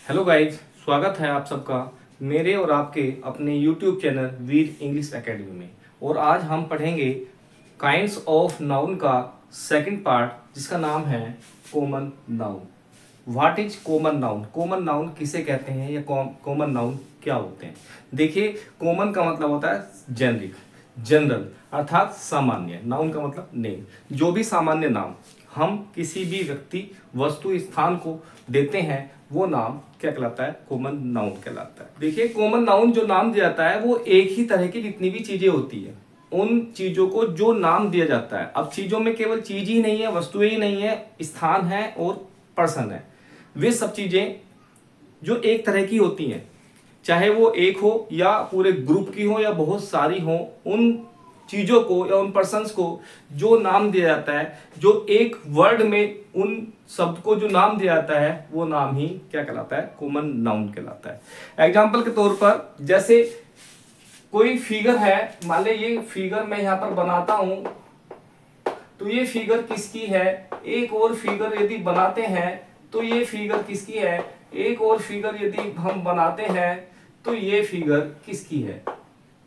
Hello guys, स्वागत है आप सबका मेरे और आपके अपने YouTube चैनल वीर इंग्लिश एकेडमी में। और आज हम पढ़ेंगे काइंड्स ऑफ नाउन का सेकंड पार्ट, जिसका नाम है common noun. What is common noun? Common noun किसे कहते हैं या कॉमन नाउन क्या होते हैं? देखिए, कॉमन का मतलब होता है जेनरिक, जनरल, अर्थात सामान्य। नाउन का मतलब नेम। जो भी सामान्य नाम हम किसी भी व्यक्ति, वस्तु, स्थान को देते हैं वो नाम क्या कहलाता है? कॉमन नाउन कहलाता है। देखिए, कॉमन नाउन जो नाम दिया जाता है वो एक ही तरह की जितनी भी चीजें होती है उन चीजों को जो नाम दिया जाता है। अब चीजों में केवल चीज ही नहीं है, वस्तुएं ही नहीं है, स्थान है और पर्सन है। वे सब चीजें जो एक तरह की होती हैं, चाहे वो एक हो या पूरे ग्रुप की हो या बहुत सारी हो, उन चीजों को या उन पर्सन्स को जो नाम दिया जाता है, जो एक वर्ड में उन शब्द को जो नाम दिया जाता है, वो नाम ही क्या कहलाता है? कॉमन नाउन कहलाता है। एग्जाम्पल के तौर पर, जैसे कोई फिगर है, मान ले ये फिगर मैं यहां पर बनाता हूं, तो ये फिगर किसकी है? एक और फिगर यदि बनाते हैं तो ये फिगर किसकी है? एक और फिगर यदि हम बनाते हैं तो ये फिगर किसकी है?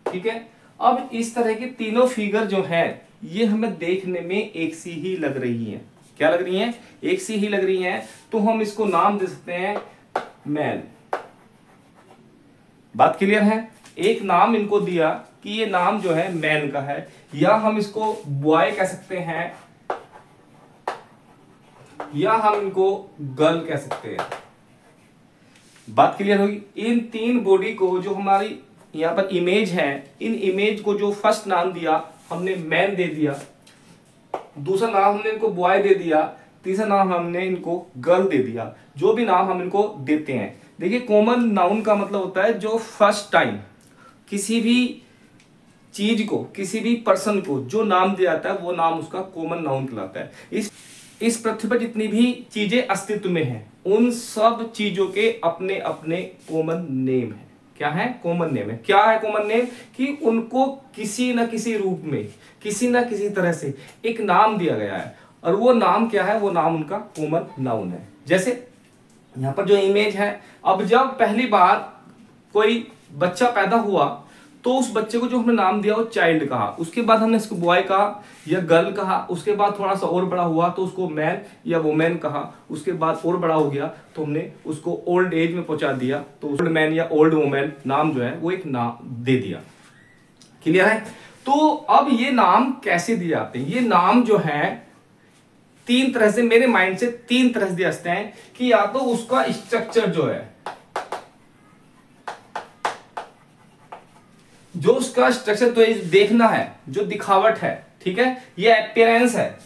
ठीक है। अब इस तरह के तीनों फिगर जो है ये हमें देखने में एक सी ही लग रही है। क्या लग रही है? एक सी ही लग रही है। तो हम इसको नाम दे सकते हैं मैन। बात क्लियर है? एक नाम इनको दिया कि ये नाम जो है मैन का है, या हम इसको बॉय कह सकते हैं, या हम इनको गर्ल कह सकते हैं। बात क्लियर होगी? इन तीन बॉडी को जो हमारी यहाँ पर इमेज है, इन इमेज को जो फर्स्ट नाम दिया हमने मैन दे दिया, दूसरा नाम हमने इनको बॉय दे दिया, तीसरा नाम हमने इनको गर्ल दे दिया। जो भी नाम हम इनको देते हैं, देखिए कॉमन नाउन का मतलब होता है जो फर्स्ट टाइम किसी भी चीज को, किसी भी पर्सन को जो नाम दिया जाता है वो नाम उसका कॉमन नाउन कहलाता है। इस पृथ्वी पर जितनी भी चीजें अस्तित्व में हैं, उन सब चीजों के अपने अपने कॉमन नेम है। क्या है? कॉमन नेम है। क्या है कॉमन नेम? कि उनको किसी न किसी रूप में, किसी न किसी तरह से एक नाम दिया गया है, और वो नाम क्या है? वो नाम उनका कॉमन नाउन है। जैसे यहां पर जो इमेज है, अब जब पहली बार कोई बच्चा पैदा हुआ तो उस बच्चे को जो हमने नाम दिया वो चाइल्ड कहा, उसके बाद हमने इसको बॉय कहा या गर्ल कहा, उसके बाद थोड़ा सा और बड़ा हुआ तो उसको मैन या वुमेन कहा, उसके बाद और बड़ा हो गया तो हमने उसको ओल्ड एज में पहुंचा दिया तो ओल्ड मैन या ओल्ड वुमेन नाम जो है वो एक नाम दे दिया। क्लियर है? तो अब ये नाम कैसे दिए जाते हैं? ये नाम जो है तीन तरह से, मेरे माइंड से तीन तरह से दिए जाते हैं। कि या तो उसका स्ट्रक्चर जो है, जो उसका स्ट्रक्चर तो देखना है, जो दिखावट है, ठीक है, ये अपीयरेंस है,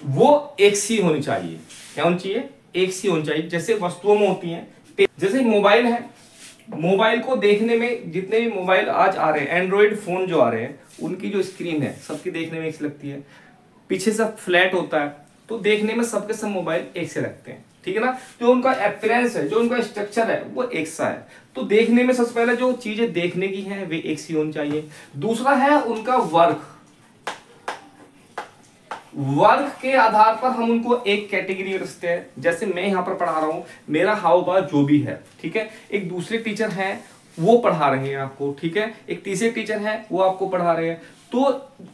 वो एक सी होनी चाहिए। क्या होनी चाहिए? एक सी होनी चाहिए। जैसे वस्तुओं में होती हैं, जैसे मोबाइल है, मोबाइल को देखने में, जितने भी मोबाइल आज आ रहे हैं, एंड्रॉइड फोन जो आ रहे हैं, उनकी जो स्क्रीन है सबकी देखने में एक सी लगती है, पीछे सब फ्लैट होता है, तो देखने में सबके सब मोबाइल एक से लगते हैं। ठीक है ना? जो उनका अपीयरेंस है, जो उनका स्ट्रक्चर है, वो एक सा है। तो देखने में सबसे पहले जो चीजें देखने की हैं वे एक सी होनी चाहिए। दूसरा है उनका वर्क। वर्क के आधार पर हम उनको एक कैटेगरी में रखते हैं। जैसे मैं यहां पर पढ़ा रहा हूं, मेरा हाव भाव जो भी है, ठीक है, एक दूसरे टीचर हैं वो पढ़ा रहे हैं आपको, ठीक है, एक तीसरे टीचर हैं वो आपको पढ़ा रहे हैं। तो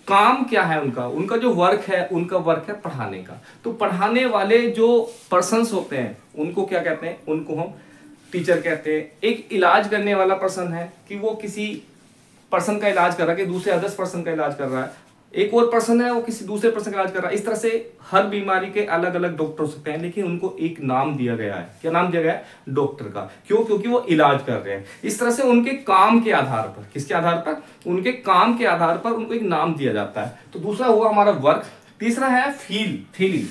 काम क्या है उनका? उनका जो वर्क है, उनका वर्क है पढ़ाने का। तो पढ़ाने वाले जो पर्सन्स होते हैं उनको क्या कहते हैं? उनको हम टीचर कहते हैं। एक इलाज करने वाला पर्सन है कि वो किसी पर्सन का इलाज कर रहा है, कि दूसरे अदर्स पर्सन का इलाज कर रहा है। एक और पर्सन है वो किसी दूसरे पर्सन का इलाज कर रहा है। इस तरह से हर बीमारी के अलग अलग डॉक्टर हो सकते हैं, लेकिन उनको एक नाम दिया गया है। क्या नाम दिया गया है? डॉक्टर का। क्यों? क्योंकि वो इलाज कर रहे हैं। इस तरह से उनके काम के आधार पर, किसके आधार पर? उनके काम के आधार पर उनको एक नाम दिया जाता है। तो दूसरा हुआ हमारा वर्क। तीसरा है फीलिंग।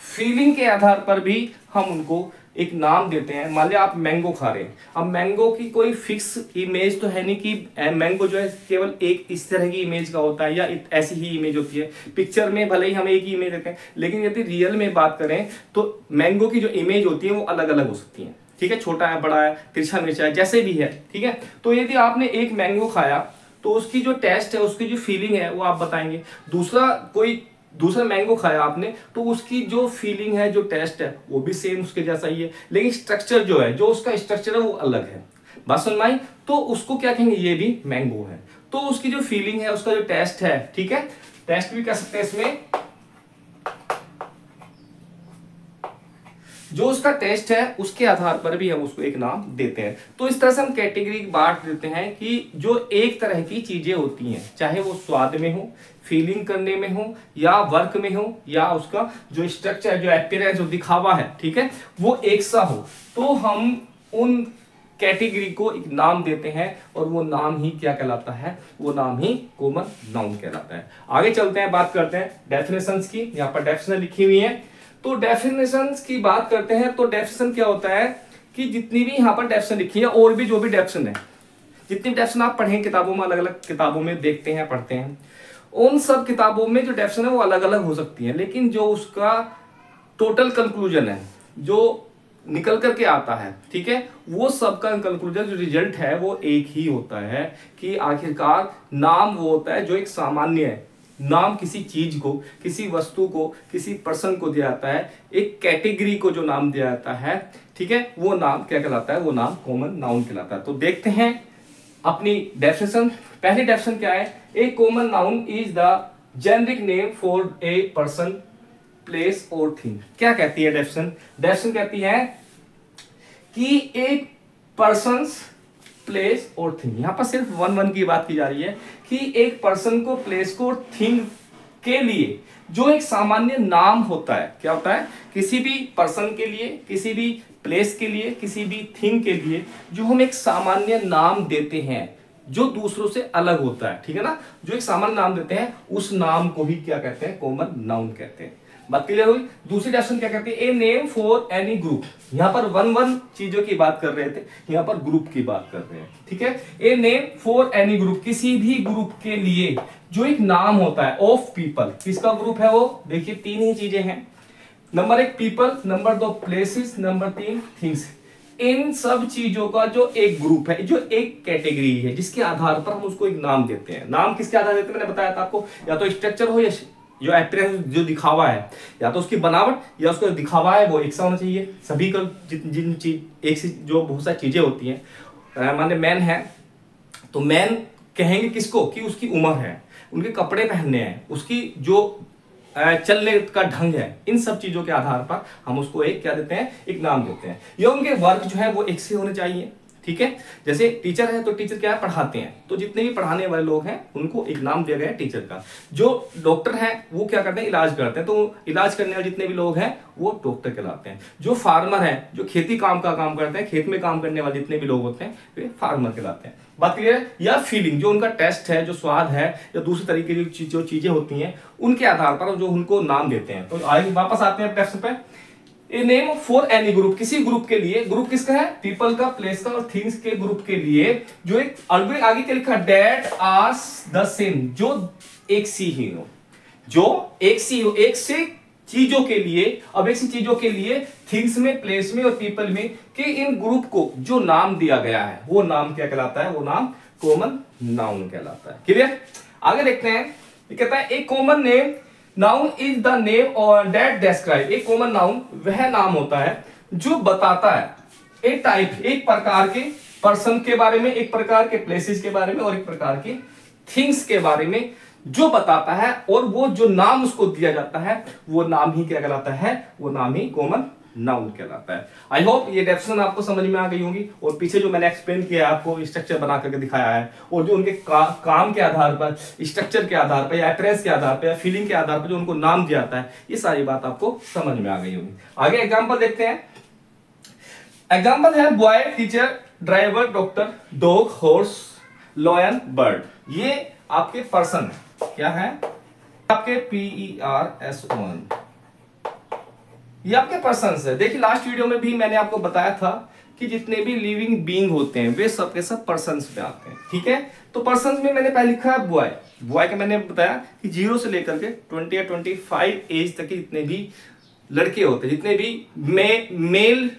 फीलिंग के आधार पर भी हम उनको एक नाम देते हैं। मान लिया आप मैंगो खा रहे हैं, अब मैंगो की कोई फिक्स इमेज तो है नहीं कि मैंगो जो है केवल एक इस तरह की इमेज का होता है या ऐसी ही इमेज होती है। पिक्चर में भले ही हम एक ही इमेज देते हैं, लेकिन यदि रियल में बात करें तो मैंगो की जो इमेज होती है वो अलग अलग हो सकती है। ठीक है, छोटा है, बड़ा है, तिरछा मिर्चा है, जैसे भी है, ठीक है। तो यदि आपने एक मैंगो खाया तो उसकी जो टेस्ट है, उसकी जो फीलिंग है वो आप बताएंगे। दूसरा मैंगो खाया आपने तो उसकी जो फीलिंग है, जो टेस्ट है, वो भी सेम उसके जैसा ही है, लेकिन स्ट्रक्चर जो है, जो उसका स्ट्रक्चर है वो अलग है। बात समझ में आई? तो उसको क्या कहेंगे, ये भी मैंगो है, तो उसकी जो फीलिंग है, उसका जो टेस्ट है, ठीक है, टेस्ट भी कह सकते हैं इसमें, जो उसका टेस्ट है उसके आधार पर भी हम उसको एक नाम देते हैं। तो इस तरह से हम कैटेगरी बांट देते हैं कि जो एक तरह की चीजें होती हैं, चाहे वो स्वाद में हो, फीलिंग करने में हो, या वर्क में हो, या उसका जो स्ट्रक्चर, जो अपीयरेंस, जो दिखावा है, ठीक है, वो एक सा हो, तो हम उन कैटेगरी को एक नाम देते हैं, और वो नाम ही क्या कहलाता है, वो नाम ही कॉमन नाउन कहलाता है। आगे चलते हैं, बात करते हैं डेफिनेशंस की। यहाँ पर डेफिनेशन लिखी हुई है, तो डेफिनेशंस की बात करते हैं। तो डेफिनेशन क्या होता है कि जितनी भी यहाँ पर डेफिनेशन लिखी है, और भी जो भी डेफिनेशन है, जितनी डेफिनेशन आप पढ़ें किताबों में, अलग अलग किताबों में देखते हैं, पढ़ते हैं, उन सब किताबों में जो डेफिनेशन है वो अलग अलग हो सकती है, लेकिन जो उसका टोटल कंक्लूजन है, जो निकल करके आता है, ठीक है, वो सबका कंक्लूजन, जो रिजल्ट है, वो एक ही होता है कि आखिरकार नाम वो होता है जो एक सामान्य है। नाम किसी चीज को, किसी वस्तु को, किसी पर्सन को दिया जाता है, एक कैटेगरी को जो नाम दिया जाता है, ठीक है, वो नाम क्या कहलाता है, वो नाम कॉमन नाउन कहलाता है। तो देखते हैं अपनी डेफिनेशन। पहली डेफिनेशन क्या है, a common noun is the generic name for a person, place और थिंग। क्या कहती है डेफिनेशन? डेफिनेशन कहती है कि एक पर्सन्स, प्लेस और थिंग, यहां पर सिर्फ वन की बात की जा रही है कि एक पर्सन को, प्लेस को और थिंग के लिए जो एक सामान्य नाम होता है, क्या होता है, किसी भी पर्सन के लिए, किसी भी प्लेस के लिए, किसी भी थिंग के लिए जो हम एक सामान्य नाम देते हैं, जो दूसरों से अलग होता है, ठीक है ना, जो एक सामान्य नाम देते हैं, उस नाम को ही क्या कहते हैं, कॉमन नाउन कहते हैं। बात क्लियर हुई? दूसरी डेफिनेशन क्या कहती है, a name for any group. यहां पर वन चीजों की बात कर रहे थे, यहां पर ग्रुप की बात कर रहे हैं, ठीक है। A name for any group, किसी भी ग्रुप के लिए जो एक नाम होता है, ऑफ पीपल। किसका ग्रुप है वो? देखिए, तीन ही चीजें हैं, number 1 people, number 2 places, number 3 things. इन सब चीजों का जो एक ग्रुप है, जो एक कैटेगरी है, जिसके आधार पर हम उसको एक नाम देते हैं। नाम किसके आधार देते हैं, मैंने बताया था आपको, या तो स्ट्रक्चर हो, या जो अपीयरेंस, जो दिखावा है, या तो उसकी बनावट, या उसका दिखावा है वो एक सा होना चाहिए। सभी का जिन चीज एक से जो बहुत सारी चीजें होती हैं, मान ली मैन है तो मैन कहेंगे किसको, कि उसकी उम्र है, उनके कपड़े पहनने हैं, उसकी जो चलने का ढंग है, इन सब चीजों के आधार पर हम उसको एक क्या देते हैं, एक नाम देते हैं। या उनके वर्क जो है वो एक से होने चाहिए, ठीक है। जैसे टीचर है तो टीचर क्या है, पढ़ाते हैं, तो जितने भी पढ़ाने वाले लोग हैं उनको एक नाम दिया गया है टीचर का। जो डॉक्टर है वो क्या करते हैं, इलाज करते हैं, तो इलाज करने वाले जितने भी लोग हैं वो डॉक्टर कहलाते हैं। जो फार्मर है, जो खेती काम का काम करते हैं, खेत में काम करने वाले जितने भी लोग होते हैं वे फार्मर कहलाते हैं। बात क्लियर है? या फीलिंग, जो उनका टेस्ट है, जो स्वाद है, या दूसरी तरीके की जो चीजें होती हैं, उनके आधार पर जो उनको नाम देते हैं। तो आगे वापस आते हैं टेस्ट पे। A name for any group, किसी ग्रुप के लिए, ग्रुप किसका है, पीपल का, प्लेस का और थिंग्स के ग्रुप के लिए, जो एक आगे क्या लिखा, डेट आर द सेम, जो एक सी ही हो, जो एक सी हो, एक से चीजों के लिए। अब एक सी चीजों के लिए थिंग्स में, प्लेस में और पीपल में, कि इन ग्रुप को जो नाम दिया गया है वो नाम क्या कहलाता है, वो नाम कॉमन नाउन कहलाता है। क्लियर? आगे देखते हैं, ये कहता है a common name noun is the name और दैट डिस्क्राइब। एक कॉमन नाउन वह नाम होता है जो बताता है एक टाइप, एक प्रकार के पर्सन के बारे में, एक प्रकार के प्लेसेस के बारे में और एक प्रकार के थिंग्स के बारे में, जो बताता है, और वो जो नाम उसको दिया जाता है वो नाम ही क्या कहलाता है, वो नाम ही कॉमन नाउन कहलाता है। आई होप ये डेफिनेशन आपको समझ में आ गई होगी, और पीछे जो मैंने एक्सप्लेन किया आपको, स्ट्रक्चर बना करके दिखाया है, और जो उनके काम के आधार पर, स्ट्रक्चर के आधार पर, या अपीयरेंस के आधार पर, या फीलिंग के आधार पर जो उनको नाम दिया जाता है, ये सारी बात आपको समझ में आ गई होगी। आगे एग्जाम्पल देखते हैं। एग्जाम्पल है boy, teacher, driver, doctor, dog, horse, lion, bird. ये आपके पर्सन है, क्या है, आपके PERSON, ये आपके पर्सन्स है। देखिए लास्ट वीडियो में भी मैंने आपको बताया था कि जितने भी लिविंग बीइंग होते हैं वे सब के सब पर्सन्स में आते हैं, ठीक है। तो पर्सन्स में मैंने पहले लिखा है बॉय। बॉय का मैंने बताया कि 0 से लेकर के 20 या 25 एज तक के जितने भी लड़के होते हैं, जितने भी मेल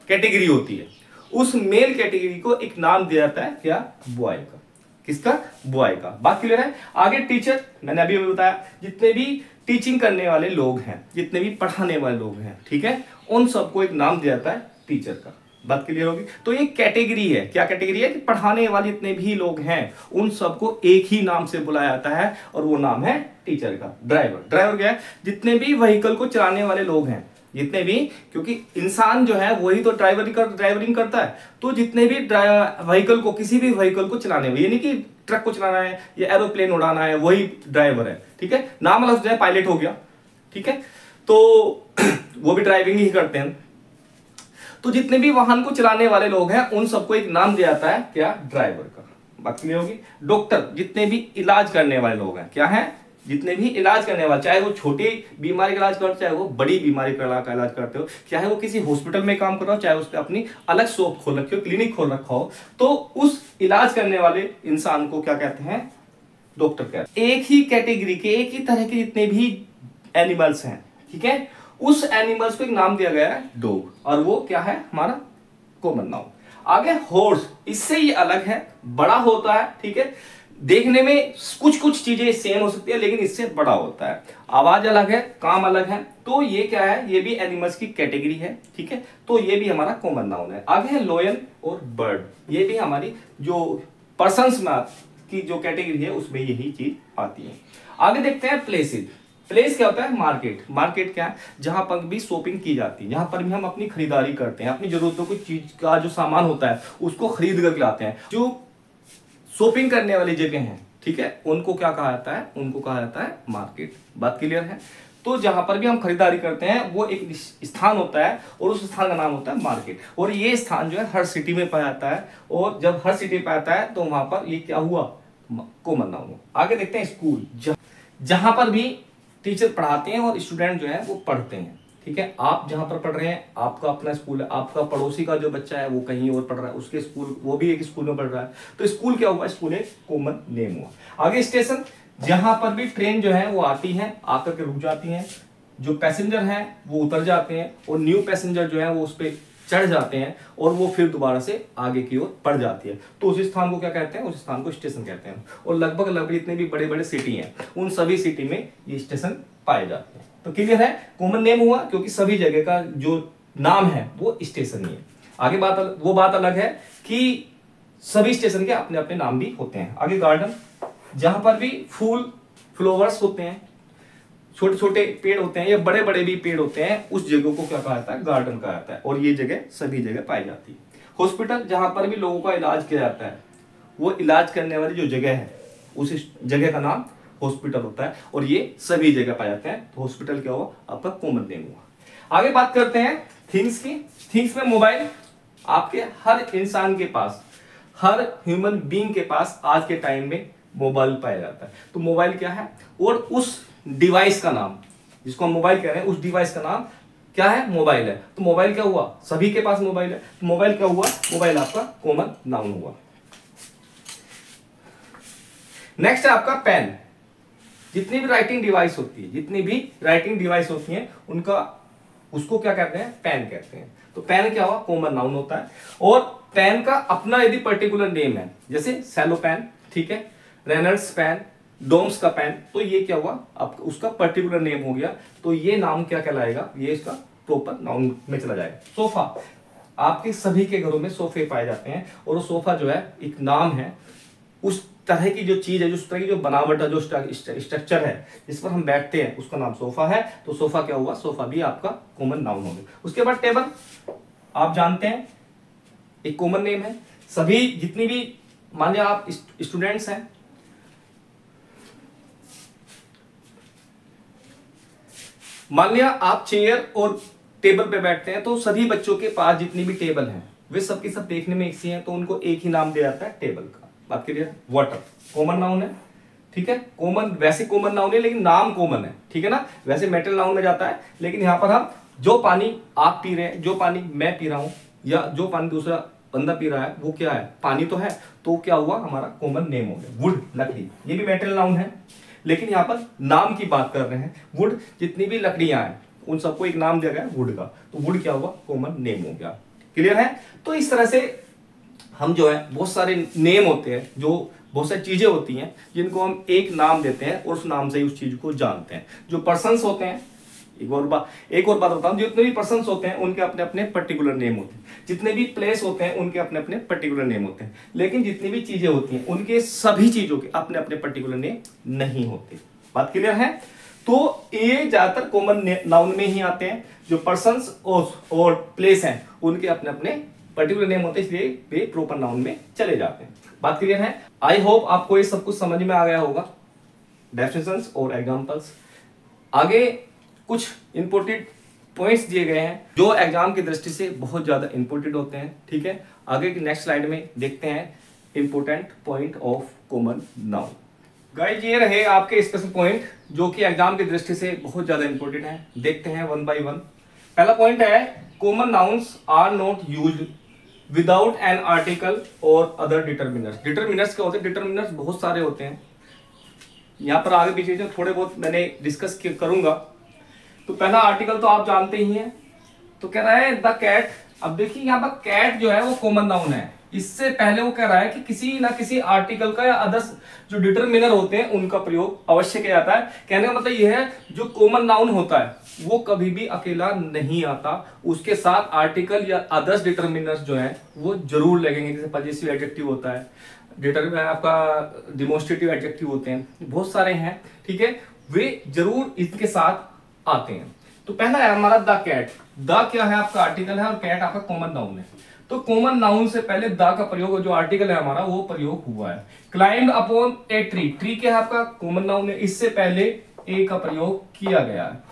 कैटेगरी होती है, उस मेल कैटेगरी को एक नाम दिया जाता है क्या, बॉय का। किसका, बॉय का। बात क्लियर है। आगे टीचर, मैंने अभी बताया जितने भी टीचिंग करने वाले लोग हैं, जितने भी पढ़ाने वाले लोग हैं, ठीक है, उन सबको एक नाम दिया जाता है टीचर का। बात क्लियर होगी। तो ये कैटेगरी है, क्या कैटेगरी है कि पढ़ाने वाले जितने भी लोग हैं उन सबको एक ही नाम से बुलाया जाता है और वो नाम है टीचर का। ड्राइवर, ड्राइवर क्या है, जितने भी व्हीकल को चलाने वाले लोग हैं, जितने भी, क्योंकि इंसान जो है वही तो ड्राइवरिंग करता है, तो जितने भी व्हीकल को, किसी भी व्हीकल को चलाने में, ये नहीं कि ट्रक को चलाना है या एरोप्लेन उड़ाना है वही ड्राइवर है, ठीक है। नाम अलग जो है पायलट हो गया, ठीक है, तो वो भी ड्राइविंग ही करते हैं। तो जितने भी वाहन को चलाने वाले लोग हैं उन सबको एक नाम दिया जाता है क्या, ड्राइवर का। बात क्लियर होगी। डॉक्टर, जितने भी इलाज करने वाले लोग हैं, क्या है, जितने भी इलाज करने वाले, चाहे वो छोटी बीमारी का इलाज करते, चाहे वो बड़ी बीमारी का इलाज करते हो, चाहे वो किसी हॉस्पिटल में काम कर रहा हो, चाहे उसने अपनी अलग शॉप खोल रखी हो, क्लिनिक खोल रखा हो, तो उस इलाज करने वाले इंसान को क्या कहते हैं, डॉक्टर कहते हैं। एक ही कैटेगरी के, एक ही तरह के जितने भी एनिमल्स हैं, ठीक है, उस एनिमल्स को एक नाम दिया गया है डॉग, और वो क्या है, हमारा कॉमन नाउन। आगे हॉर्स, इससे ये अलग है, बड़ा होता है, ठीक है, देखने में कुछ कुछ चीजें सेम हो सकती है लेकिन इससे बड़ा होता है, आवाज अलग है, काम अलग है, तो ये क्या है, ये भी एनिमल्स की कैटेगरी है, ठीक है, तो ये भी हमारा कॉमन नाउन है। आगे है लोयन और बर्ड, ये भी हमारी जो पर्सन्स में की जो कैटेगरी है उसमें यही चीज आती है। आगे देखते हैं प्लेसेस। प्लेस क्या होता है, मार्केट। मार्केट क्या है, जहां पर भी शॉपिंग की जाती है, जहां पर भी हम अपनी खरीदारी करते हैं, अपनी जरूरतों की चीज का जो सामान होता है उसको खरीद कर लाते हैं। जो शॉपिंग करने वाली जगह हैं, ठीक है, उनको क्या कहा जाता है, उनको कहा जाता है मार्केट। बात क्लियर है। तो जहां पर भी हम खरीदारी करते हैं वो एक स्थान होता है और उस स्थान का नाम होता है मार्केट, और ये स्थान जो है हर सिटी में पाया जाता है, और जब हर सिटी में पाया जाता है तो वहां पर ये क्या हुआ, कॉमन नाउन हुआ। आगे देखते हैं स्कूल, जहां पर भी टीचर पढ़ाते हैं और स्टूडेंट जो है वो पढ़ते हैं, ठीक है। आप जहां पर पढ़ रहे हैं आपका अपना स्कूल है, आपका पड़ोसी का जो बच्चा है वो कहीं और पढ़ रहा है, उसके स्कूल, वो भी एक स्कूल में पढ़ रहा है, तो स्कूल क्या हुआ, स्कूल एक कॉमन नेम हुआ। आगे स्टेशन, जहां पर भी ट्रेन जो है वो आती है, आकर के रुक जाती है, जो पैसेंजर हैं वो उतर जाते हैं और न्यू पैसेंजर जो है वो उस पर चढ़ जाते हैं और वो फिर दोबारा से आगे की ओर बढ़ जाती है, तो उस स्थान को क्या कहते हैं, उस स्थान को स्टेशन कहते हैं। और लगभग जितने भी बड़े बड़े सिटी हैं उन सभी सिटी में ये स्टेशन पाए जाते हैं। तो क्लियर है, कॉमन नेम हुआ क्योंकि सभी जगह का जो नाम है वो स्टेशन ही है। आगे वो बात अलग है कि सभी स्टेशन के अपने अपने नाम भी होते हैं। आगे गार्डन, जहां पर भी फूल फ्लावर्स होते हैं, छोटे छोटे पेड़ होते हैं या बड़े बड़े भी पेड़ होते हैं, उस जगह को क्या कहा जाता है, गार्डन कहा जाता है, और ये जगह सभी जगह पाई जाती है। हॉस्पिटल, जहां पर भी लोगों का इलाज किया जाता है, वो इलाज करने वाली जो जगह है उस जगह का नाम हॉस्पिटल होता है, और ये सभी जगह पाए जाते हैं। तो हॉस्पिटल क्या हुआ, आपका कॉमन नेम हुआ। आगे बात करते हैं थिंग्स की। थिंग्स में मोबाइल, आपके हर इंसान के पास, हर ह्यूमन बीइंग के पास आज के टाइम में मोबाइल पाया जाता है। तो मोबाइल क्या है, और उस डिवाइस का नाम, जिसको हम मोबाइल कह रहे हैं, उस डिवाइस का नाम क्या है, मोबाइल है। तो मोबाइल क्या हुआ, सभी के पास मोबाइल है, तो मोबाइल क्या हुआ, मोबाइल आपका कॉमन नाउन हुआ। नेक्स्ट है आपका पेन। जितनी भी राइटिंग डिवाइस होती है, जितनी भी राइटिंग डिवाइस होती है उनका, उसको क्या कहते हैं, पेन कहते हैं। तो पेन क्या हुआ, कॉमन नाउन होता है। और पेन का अपना यदि पर्टिकुलर नेम है, जैसे सेलो पेन, ठीक है, रेनल्ड्स पेन, डोम्स का पेन, तो ये क्या हुआ, आपका उसका पर्टिकुलर नेम हो गया, तो ये नाम क्या कहलाएगा, ये इसका प्रॉपर नाउन में चला जाएगा। सोफा, आपके सभी के घरों में सोफे पाए जाते हैं, और वो सोफा जो है एक नाम है उस तरह की जो चीज है, उस तरह की जो बनावट है, जो स्ट्रक्चर है जिस पर हम बैठते हैं, उसका नाम सोफा है। तो सोफा क्या हुआ, सोफा भी आपका कॉमन नाउन हो गया। उसके बाद टेबल, आप जानते हैं एक कॉमन नेम है। सभी जितनी भी, मान लिया आप स्टूडेंट्स हैं, मान लिया आप चेयर और टेबल पे बैठते हैं, तो सभी बच्चों के पास जितनी भी टेबल हैं वे सबकी सब देखने में एक सी हैं, तो उनको एक ही नाम दिया जाता है टेबल का। बात करिए, वाटर कॉमन नाउन है, ठीक है, कॉमन, वैसे कॉमन नाउन है लेकिन नाम कॉमन है, ठीक है ना, वैसे मेटल नाउन में जाता है, लेकिन यहां पर हम जो पानी आप पी रहे हैं, जो पानी मैं पी रहा हूं, या जो पानी दूसरा बंदा पी रहा है, वो क्या है, पानी तो है, तो क्या हुआ, हमारा कॉमन नेम हो गया। वुड, लकड़ी, ये भी मेटल नाउन है, लेकिन यहाँ पर नाम की बात कर रहे हैं। वुड, जितनी भी लकड़ियां हैं उन सबको एक नाम दिया गया वुड का, तो वुड क्या हुआ, कॉमन नेम हो गया। क्लियर है? तो इस तरह से हम जो है बहुत सारे नेम होते हैं, जो बहुत सारी चीजें होती हैं जिनको हम एक नाम देते हैं और उस नाम से ही उस चीज को जानते हैं। जो पर्सन्स होते हैं, एक और बात बताऊं, जितने भी पर्सन्स होते हैं उनके अपने अपने पर्टिकुलर नेम होते हैं, जितने भी प्लेस होते हैं उनके अपने अपने पर्टिकुलर नेम होते हैं, लेकिन जितनी भी चीजें होती हैं उनके सभी चीजों के अपने अपने पर्टिकुलर नेम नहीं होते। बात क्लियर है? तो ये ज्यादातर कॉमन नाउन में ही आते हैं। जो पर्सन्स और प्लेस हैं उनके अपने अपने पर्टिकुलर नेम होते हैं, इसलिए वे प्रॉपर नाउन में चले जाते हैं। बात क्लियर है? आई होप आपको ये सब कुछ समझ में आ गया होगा, डेफिनेशंस और एग्जांपल्स। आगे कुछ इंपोर्टेंट पॉइंट्स दिए गए हैं जो एग्जाम की दृष्टि से बहुत ज्यादा इंपोर्टेंट होते हैं। ठीक है, आगे की नेक्स्ट स्लाइड में देखते हैं important point of common noun. Guys, ये रहे आपके स्पेशल पॉइंट जो कि एग्जाम की दृष्टि से बहुत ज्यादा इंपॉर्टेंट है। देखते हैं वन बाय वन। पहला पॉइंट है common nouns are not used without an article और अदर डिटर्मिनर्स। डिटर्मिनर्स क्या होते हैं? डिटर्मिनर्स बहुत सारे होते हैं, यहाँ पर आगे पीछे थोड़े बहुत मैंने डिस्कस करूंगा। तो पहला आर्टिकल तो आप जानते ही हैं, तो कह रहा है द कैट। अब देखिए यहाँ पर कैट जो है वो कॉमन नाउन है। इससे पहले वो कह रहा है कि किसी ना किसी आर्टिकल का या अदर्स जो डिटर्मिनर होते हैं उनका प्रयोग अवश्य किया जाता है। कहने का मतलब ये है जो कॉमन नाउन होता है वो कभी भी अकेला नहीं आता, उसके साथ आर्टिकल या अदर्स डिटर्मिनर्स जो है वो जरूर लगेंगे। जैसे पजेसिव एडजेक्टिव होता है, डिटर्मिनर आपका डिमोन्स्ट्रेटिव एडजेक्टिव होते हैं, बहुत सारे हैं। ठीक है, वे जरूर इसके साथ आते हैं। तो पहला है हमारा द कैट। द क्या है? आपका आर्टिकल है और कैट आपका कॉमन नाउन है। तो कॉमन नाउन से पहले द का प्रयोग, जो आर्टिकल है हमारा वो प्रयोग हुआ है। Climbed upon a tree. Tree क्या है? आपका कॉमन नाउन है। इससे पहले ए का प्रयोग किया गया है।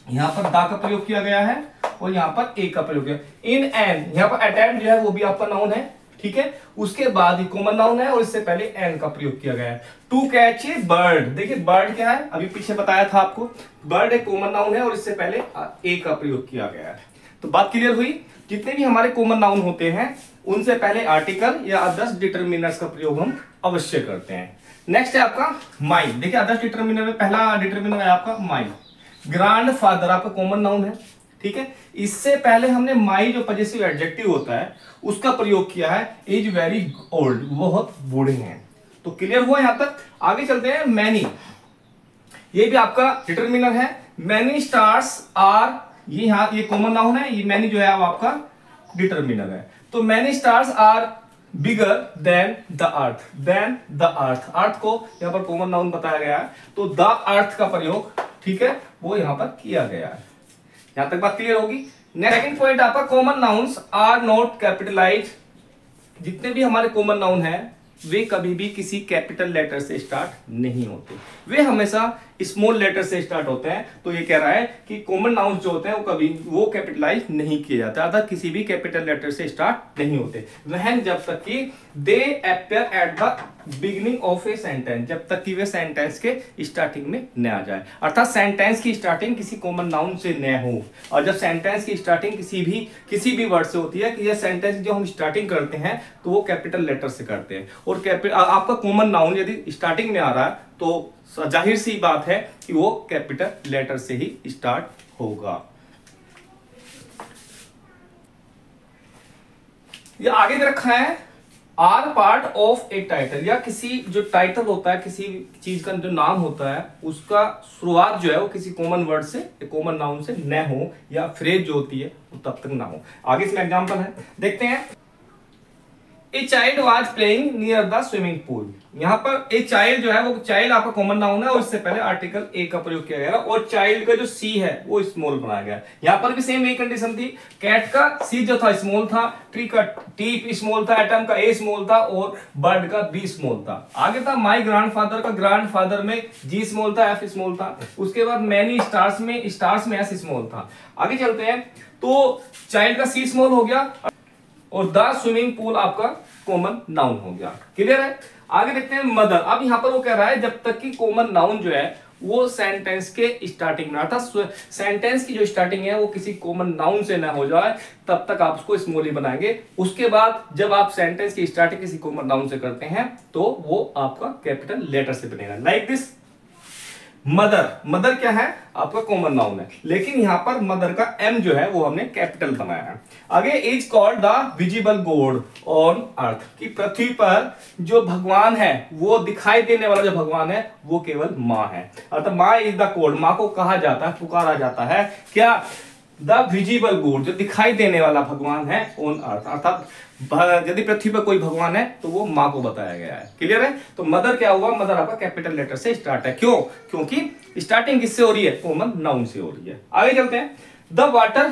यहाँ पर द का प्रयोग किया गया है और यहाँ पर ए का प्रयोग किया। इन एन, यहाँ पर अटेम्प्ट जो है वो भी आपका नाउन है। ठीक है, उसके बाद ही कॉमन नाउन है और इससे पहले एन का प्रयोग किया गया है। To catch a bird. देखिए बर्ड क्या है? अभी पीछे बताया था आपको, बर्ड एक कॉमन नाउन है और इससे पहले ए का प्रयोग किया गया है। तो बात क्लियर हुई? जितने भी हमारे कॉमन नाउन होते हैं उनसे पहले आर्टिकल या अदर्स डिटर्मिनर्स का प्रयोग हम अवश्य करते हैं। नेक्स्ट है आपका माई। देखिए अदर्स डिटर्मिनर में पहला डिटर्मिनर है आपका माई। ग्रैंड फादर आपका कॉमन नाउन है। ठीक है, इससे पहले हमने माई जो पजेसिव एडजेक्टिव होता है उसका प्रयोग किया है इज वेरी ओल्ड, बहुत बूढ़े हैं। तो क्लियर हुआ यहां तक? आगे चलते हैं मैनी। ये भी आपका डिटर्मिनर है। मैनी स्टार्स आर, ये कॉमन नाउन है, ये मैनी जो है वो आपका डिटर्मिनर है। तो many stars are bigger than the earth. Than the earth, earth को यहां पर कॉमन नाउन बताया गया है, तो द अर्थ का प्रयोग, ठीक है, वो यहां पर किया गया है। यहां तक बात क्लियर होगी? सेकंड पॉइंट आपका common nouns are not capitalize. जितने भी हमारे कॉमन नाउन है वे कभी भी किसी कैपिटल लेटर से स्टार्ट नहीं होते, वे हमेशा स्मॉल लेटर से स्टार्ट होते हैं। तो ये कह रहा है कि कॉमन नाउन्स जो होते हैं वो कभी वो कैपिटलाइज नहीं किए जाते, अर्थात किसी भी कैपिटल लेटर से स्टार्ट नहीं होते। वह जब तक कि they appear at the beginning of a sentence, जब तक कि वे सेंटेंस के स्टार्टिंग में न आ जाए, अर्थात सेंटेंस की स्टार्टिंग किसी कॉमन नाउन से न हो। और जब सेंटेंस की स्टार्टिंग किसी भी वर्ड से होती है कि यह सेंटेंस जो हम स्टार्टिंग करते हैं तो वो कैपिटल लेटर से करते हैं, और आपका कॉमन नाउन यदि स्टार्टिंग में आ रहा है तो जाहिर सी बात है कि वो कैपिटल लेटर से ही स्टार्ट होगा। ये आगे दे रखा है are part of a title, या किसी जो टाइटल होता है, किसी चीज का जो नाम होता है उसका शुरुआत जो है वो किसी कॉमन वर्ड से, कॉमन नाउन से न हो, या फ्रेज जो होती है वो तब तक ना हो। आगे इसमें एग्जांपल है, देखते हैं। A child was playing near the swimming pool. यहाँ पर ए चाइल्ड जो है वो चाइल्ड आपका कॉमन नाउन है और इससे पहले आर्टिकल ए का प्रयोग किया गया और चाइल्ड का जो सी है वो स्मॉल बनाया गया। यहाँ पर भी सेम यही कंडीशन थी, कैट का सी जो था स्मॉल था, ट्री का टी स्मॉल था, एटम का ए स्मॉल था और बर्ड का बी स्मॉल था। आगे था माई ग्रैंडफादर का ग्रैंडफादर में जी स्मॉल था, एफ स्मॉल था। उसके बाद मैनी स्टार्स में एस स्मॉल था। आगे चलते हैं, तो चाइल्ड का सी स्मॉल हो गया और द स्विमिंग पूल आपका कॉमन नाउन हो गया। क्लियर है? आगे देखते हैं मदर। अब यहां पर वो कह रहा है जब तक कि कॉमन नाउन जो है वो सेंटेंस के स्टार्टिंग में, अर्थात सेंटेंस की जो स्टार्टिंग है वो किसी कॉमन नाउन से ना हो जाए तब तक आप उसको स्मॉल ही बनाएंगे। उसके बाद जब आप सेंटेंस की स्टार्टिंग किसी कॉमन नाउन से करते हैं तो वो आपका कैपिटल लेटर से बनेगा। लाइक दिस, मदर, मदर क्या है आपका कॉमन नाउन है, लेकिन यहां पर मदर का एम जो है वो हमने कैपिटल बनाया है। आगे is called the visible God on earth, कि पृथ्वी पर जो भगवान है वो दिखाई देने वाला जो भगवान है वो केवल माँ है, अर्थात माँ इज द गॉड, माँ को कहा जाता है, पुकारा जाता है क्या, द विजिबल गॉड, जो दिखाई देने वाला भगवान है ऑन अर्थ, अर्थात यदि पृथ्वी पर कोई भगवान है तो वो माँ को बताया गया है। क्लियर है? तो मदर क्या हुआ, मदर आपका कैपिटल लेटर से स्टार्ट है। क्यों? क्योंकि स्टार्टिंग किससे हो रही है, कॉमन नाउन से हो रही है। आगे चलते हैं। The water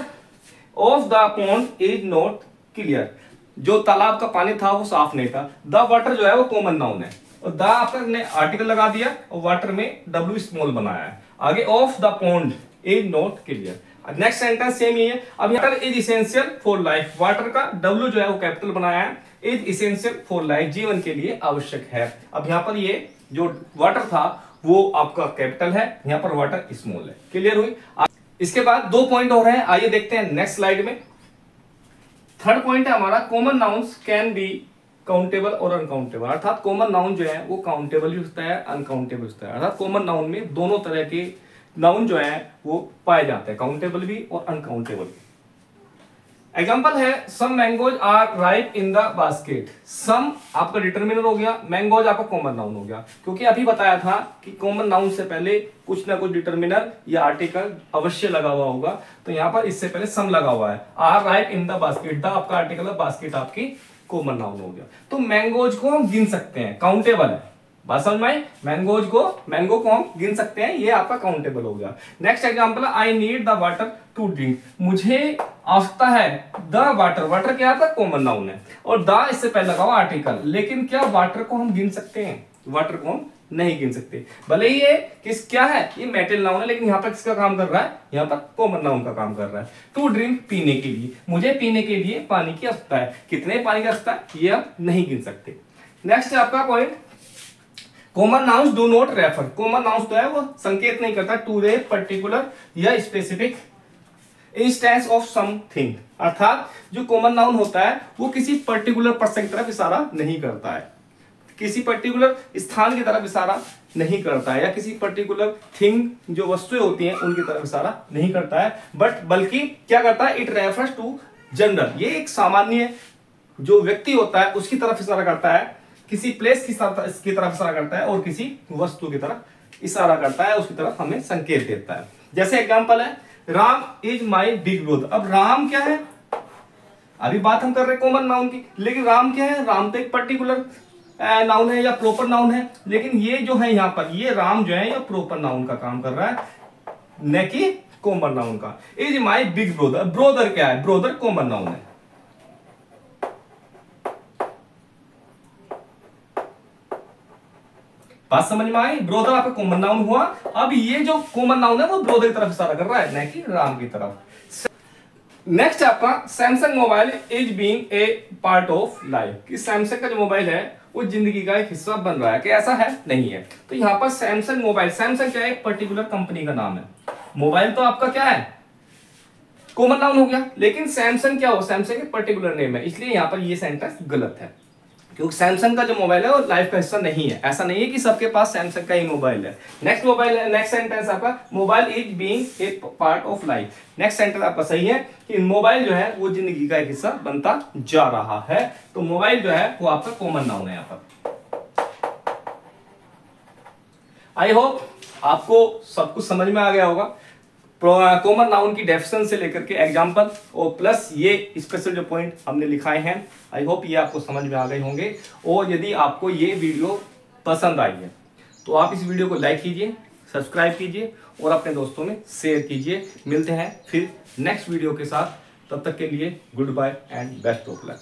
of the pond is not clear, जो तालाब का पानी था वो साफ नहीं था। द वाटर जो है वो कॉमन नाउन है, और द आपका ने आर्टिकल लगा दिया और वाटर में डब्ल्यू स्मॉल बनाया है। आगे of the pond is not clear, next sentence same ही है। अब यहाँ पर is essential for life, water का डब्ल्यू जो है वो कैपिटल बनाया है, इज इसेंशियल फॉर लाइफ, जीवन के लिए आवश्यक है। अब यहाँ पर ये जो वाटर था वो आपका कैपिटल है, यहाँ पर वाटर स्मॉल है। क्लियर हुई? इसके बाद 2 पॉइंट और हैं, आइए देखते हैं नेक्स्ट स्लाइड में। थर्ड पॉइंट है हमारा common nouns can be countable और अनकाउंटेबल, अर्थात कॉमन नाउन जो है वो काउंटेबल भी होता है, अनकाउंटेबल होता है। अर्थात कॉमन नाउन में दोनों तरह के नाउन जो है वो पाए जाते हैं, काउंटेबल भी और अनकाउंटेबल भी। एग्जांपल है some mangoes are ripe in the basket, some आपका डिटरमिनर हो गया, मैंगोज आपका कॉमन नाउन हो गया, क्योंकि अभी बताया था कि कॉमन नाउन से पहले कुछ ना कुछ डिटरमिनर या आर्टिकल अवश्य लगा हुआ होगा, तो यहाँ पर इससे पहले सम लगा हुआ है। Are ripe in the basket, the आपका आर्टिकल है, बास्केट आपकी कॉमन नाउन हो गया। तो मैंगोज को हम गिन सकते हैं, काउंटेबल है, बात समझ में आई? मैंगो को हम गिन सकते हैं, ये आपका काउंटेबल हो गया। नेक्स्ट एग्जांपल है I need the water to drink, मुझे आवश्यकता है द वाटर, वाटर क्या आता है कॉमन नाउन है, और द इससे पहले लगा हुआ आर्टिकल, लेकिन क्या वाटर को हम गिन सकते हैं? वाटर को हम नहीं गिन सकते, भले ही ये किस क्या है, ये मेटल नाउन है, लेकिन यहाँ पर किसका काम कर रहा है, यहाँ पर कॉमन नाउन का काम कर रहा है। टू ड्रिंक, पीने के लिए, मुझे पीने के लिए पानी की आवश्यकता है, कितने पानी की आवश्यकता है ये हम नहीं गिन सकते। नेक्स्ट है आपका point common nouns do not refer, common nouns तो है वो संकेत नहीं करता टू ए पर्टिकुलर या स्पेसिफिक इंस्टेंस ऑफ समथिंग, अर्थात जो कॉमन नाउन होता है वो किसी पर्टिकुलर पर्सन की तरफ इशारा नहीं करता है, किसी पर्टिकुलर स्थान की तरफ इशारा नहीं करता है, या किसी पर्टिकुलर थिंग जो वस्तुएं होती हैं उनकी तरफ इशारा नहीं करता है, बट बल्कि क्या करता है, इट रेफर्स टू जनरल, ये एक सामान्य जो व्यक्ति होता है उसकी तरफ इशारा करता है, किसी प्लेस की तरफ इशारा करता है, और किसी वस्तु की तरफ इशारा करता है, उसकी तरफ हमें संकेत देता है। जैसे एग्जांपल है Ram is my big brother, अब राम क्या है, अभी बात हम कर रहे हैं कॉमन नाउन की, लेकिन राम क्या है, राम तो एक पर्टिकुलर नाउन है या प्रॉपर नाउन है, लेकिन ये जो है यहाँ पर ये राम जो है ये प्रॉपर नाउन का काम कर रहा है, न कि कॉमन नाउन का। Is my big brother, brother क्या है, ब्रदर कॉमन नाउन है। बात समझ में आई? ब्रोदर आपका कॉमन नाउन हुआ। अब ये जो कॉमन नाउन है वो ब्रोदर की तरफ इशारा कर रहा है, न कि राम की तरफ। नेक्स्ट आपका Samsung mobile is being a part of life, कि सैमसंग का जो मोबाइल है वो जिंदगी का एक हिस्सा बन रहा है, कि ऐसा है नहीं है। तो यहाँ पर सैमसंग मोबाइल, सैमसंग क्या है, एक पर्टिकुलर कंपनी का नाम है, मोबाइल तो आपका क्या है कॉमन नाउन हो गया, लेकिन सैमसंग क्या हो, सैमसंग एक पर्टिकुलर नेम है, इसलिए यहाँ पर ये सेंटेंस गलत है, क्योंकि सैमसंग का जो मोबाइल है वो लाइफ का हिस्सा नहीं है, ऐसा नहीं है कि सबके पास सैमसंग का ही मोबाइल है। नेक्स्ट सेंटेंस आपका mobile is being a part of life, next sentence आपका सही है कि मोबाइल जो है वो जिंदगी का एक हिस्सा बनता जा रहा है, तो मोबाइल जो है वो आपका कॉमन नाउन है यहाँ पर। आई होप आपको सब कुछ समझ में आ गया होगा, कॉमन नाउन की डेफिनेशन से लेकर के एग्जांपल और प्लस ये स्पेशल जो पॉइंट हमने लिखाए हैं, आई होप ये आपको समझ में आ गए होंगे। और यदि आपको ये वीडियो पसंद आई है तो आप इस वीडियो को लाइक कीजिए, सब्सक्राइब कीजिए और अपने दोस्तों में शेयर कीजिए। मिलते हैं फिर नेक्स्ट वीडियो के साथ, तब तक के लिए good bye and best of luck.